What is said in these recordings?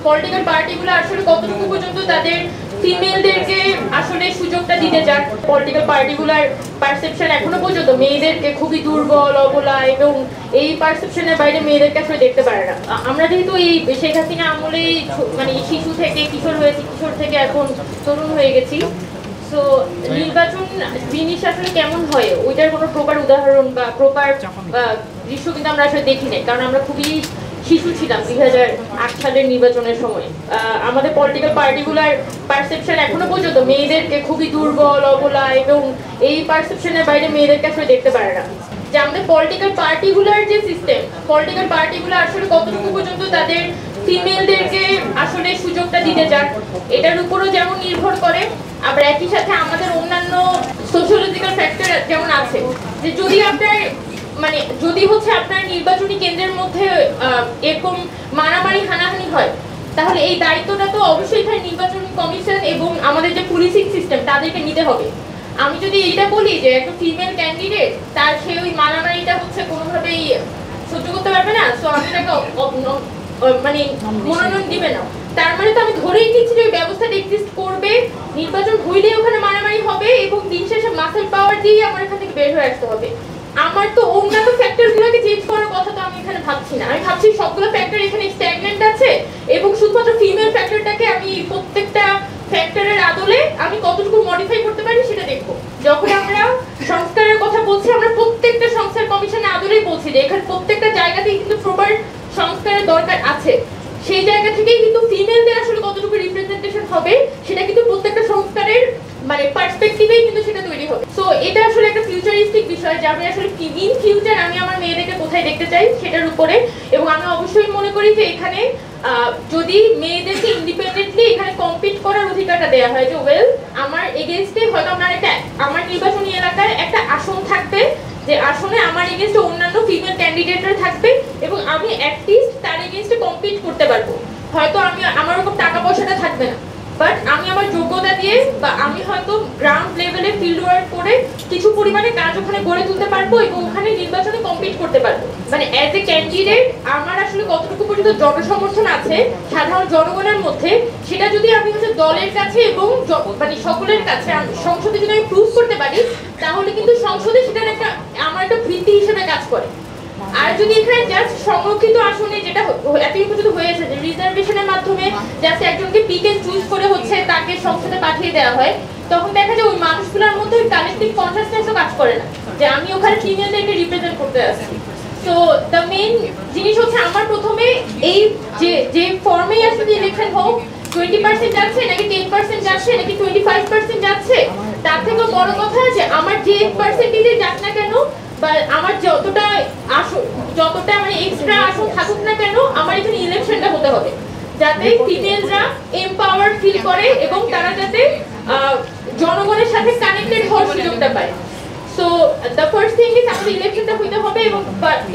Political পার্টিগুলো আসলে কতটুকু পর্যন্ত তাদের ফিমেলদেরকে আসলে সুযোগটা দিতে চান। পলিটিক্যাল পার্টিগুলোর পারসেপশন এখনো পর্যন্ত মেয়েদেরকে খুবই দুর্বল, অবলা, এবং এই পারসেপশনের বাইরে মেয়েদেরকে আসলে দেখতে পারে না। আমরা যেহেতু এই শেখ হাসিনা আমলে মানে শিশু থেকে কিশোর হয়েছি, কিশোর থেকে এখন তরুণ হয়ে গেছি, সো নির্বাচন জিনিস আসলে কেমন হয় ওইটার কোনো প্রপার উদাহরণ বা প্রপার দৃশ্য কিন্তু আমরা আসলে দেখি নাই, কারণ আমরা খুবই শিশু ছিলাম 2008 সালের নির্বাচনের সময়। আমাদের পলিটিক্যাল পার্টিগুলোর পারসেপশন এখনো পর্যন্ত মেয়েদেরকে খুবই দুর্বল, অবলা, এবং এই পারসেপশনের বাইরে মেয়েদেরকে আসলে দেখতে পারে না। যে আমাদের পলিটিক্যাল পার্টিগুলোর যে সিস্টেম, পলিটিক্যাল পার্টিগুলো আসলে কতটুকু পর্যন্ত তাদের ফিমেলদেরকে আসলে সুযোগটা দিতে চান এটার উপরও যেমন নির্ভর করে, আবার একই সাথে আমাদের অন্যান্য সোশিওলজিক্যাল ফ্যাক্টর যেমন আছে। যে যদি আপনার মানে যদি হচ্ছে আপনার নির্বাচনী কেন্দ্রের মধ্যে এরকম মারামারি হানাহানি হয়, তাহলে এই দায়িত্বটা তো অবশ্যই এখানে নির্বাচন কমিশন এবং আমাদের যে পুলিশিং সিস্টেম তাদেরকে নিতে হবে। আমি যদি এটা বলি যে একটা ফিমেল ক্যান্ডিডেট তার সে ওই মারামারিটা হচ্ছে কোনোভাবেই সহ্য করতে পারবে না, সো আমি তাকে মানে মনোনয়ন দিবে না, তার মানে তো আমি ধরেই নিচ্ছি যে ওই ব্যবস্থাটা এক্সিস্ট করবে, নির্বাচন হইলে ওখানে মারামারি হবে এবং দিন শেষে মাসেল পাওয়ার দিয়ে আমার এখান থেকে বের হয়ে আসতে হবে। আমার তো অন্যান্য ফ্যাক্টরগুলোকে চেঞ্জ করার কথা তো আমি এখানে ভাবছি না। আমি ভাবছি সবগুলো ফ্যাক্টর এখানে স্ট্যাগনেন্ট আছে এবং শুধুমাত্র ফিমেল ফ্যাক্টরটাকে আমি প্রত্যেকটা ফ্যাক্টরের আদলে আমি কতটুকু মডিফাই করতে পারি সেটা দেখবো। যখন আমরা সংস্কারের কথা বলছি, আমরা প্রত্যেকটা সংস্কার কমিশনের আদলেই বলছি যে এখানে প্রত্যেকটা জায়গাতেই কিন্তু প্রপার সংস্কারের দরকার আছে। সেই জায়গা থেকেই কিন্তু ফিমেলদের আসলে কতটুকু রিপ্রেজেন্টেশন হবে সেটা কিন্তু প্রত্যেকটা সংস্কারের মানে পার্সপেক্টিভেই কিন্তু সেটা তৈরি হবে। সো এটা আসলে একটা ফিউচারিস্টিক বিষয় যে আমি আসলে ইন ফিউচার আমি আমার মেয়েদেরকে কোথায় দেখতে চাই সেটার উপরে। এবং আমি অবশ্যই মনে করি যে এখানে যদি মেয়েদেরকে ইন্ডিপেন্ডেন্টলি এখানে কম্পিট করার অধিকারটা দেওয়া হয়, যে ওয়েল আমার এগেইনস্টে হয়তো আমার একটা আমার নির্বাচনী এলাকায় একটা আসন থাকবে, যে আসনে আমার এগেইনস্টে অন্যান্য ফিমেল ক্যান্ডিডেটরা থাকবে এবং আমি অ্যাটলিস্ট তার এগেইনস্টে কম্পিট করতে পারবো। হয়তো আমি আমার ওরকম টাকা পয়সাটা থাকবে না, বাট আমি আমার যোগ্যতা দিয়ে বা আমি হয়তো গ্রাউন্ড লেভেলে ফিল্ড ওয়ার্ক করে কিছু পরিমাণে কাজ ওখানে গড়ে তুলতে পারবো এবং ওখানে নির্বাচনে কম্পিট করতে পারবো। মানে অ্যাজ এ ক্যান্ডিডেট আমার আসলে কতটুকু পর্যন্ত জনসমর্থন আছে সাধারণ জনগণের মধ্যে, সেটা যদি আমি হচ্ছে দলের কাছে এবং মানে সকলের কাছে সংসদে যদি আমি প্রুভ করতে পারি, তাহলে কিন্তু সংসদে সেটার একটা আমার একটা ভিত্তি হিসেবে কাজ করে। আর যদি এখানে জাস্ট সংরক্ষিত আসনে যেটা এতদিন পর্যন্ত হয়েছে যে রিজার্ভেশনের মাধ্যমে জাস্ট একজনকে পিক এন্ড চুজ করে হচ্ছে তাকে সংসদে পাঠিয়ে দেওয়া হয়, তখন দেখা যায় ওই মানুষগুলোর মধ্যে কালেকটিভ কনসাসনেসও কাজ করে না যে আমি ওখানে ফিমেলদেরকে রিপ্রেজেন্ট করতে আসছি। সো দ্য মেইন জিনিস হচ্ছে আমার প্রথমে এই যে ফর্মেই আসলে ইলেকশন হোক, 20% যাচ্ছে নাকি 10% যাচ্ছে নাকি 25% যাচ্ছে, তার থেকে বড় কথা যে আমার যে পার্সেন্টেজে যাক না কেন বা আমার যতটা মানে এক্সট্রা আসন থাকুক না কেন, আমার এখানে ইলেকশনটা হতে হবে যাতে ফিমেলরা এমপাওয়ার্ড ফিল করে এবং তারা যাতে জনগণের সাথে কানেক্টেড হওয়ার সুযোগটা পায়। So the first thing is আমাদের ইলেকশনটা হইতে হবে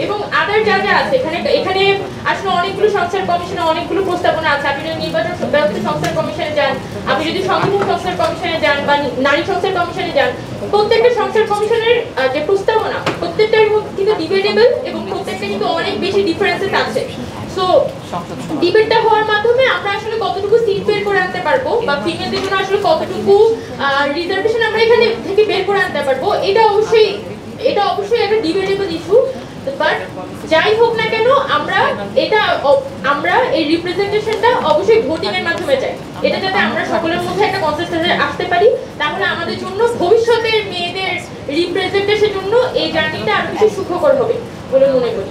এবং আদার যা যা আছে এখানে আসলে অনেকগুলো সংস্কার কমিশনে অনেকগুলো প্রস্তাবনা আছে। আপনি যদি নির্বাচন ব্যবস্থা সংস্কার কমিশনে যান, আপনি যদি সংবিধান সংস্কার কমিশনে যান বা নারী সংস্কার কমিশনে যান, প্রত্যেকটা সংস্কার কমিশনের যে প্রস্তাবনা প্রত্যেকটার কিন্তু ডিবেটেবল এবং প্রত্যেকটা কিন্তু অনেক বেশি ডিফারেন্সেস আছে। সো ডিবেটটা হওয়ার মাধ্যমে আমরা আসলে কতটুকু সিট বের করে আনতে পারবো বা ফিমেলদের জন্য আসলে কতটুকু রিজার্ভেশন আমরা এখানে থেকে বের করে আনতে পারবো, এটা অবশ্যই একটা ডিবেটেবল ইস্যু। বাট যাই হোক না কেন আমরা এই রিপ্রেজেন্টেশনটা অবশ্যই ভোটিং এর মাধ্যমে চাই, এটা যাতে আমরা সকলের মধ্যে একটা কনসেনসাসে আসতে পারি, তাহলে আমাদের জন্য ভবিষ্যতের মেয়েদের রিপ্রেজেন্টেশনের জন্য এই জার্নিটা আরো বেশি সুখকর হবে বলে মনে করি।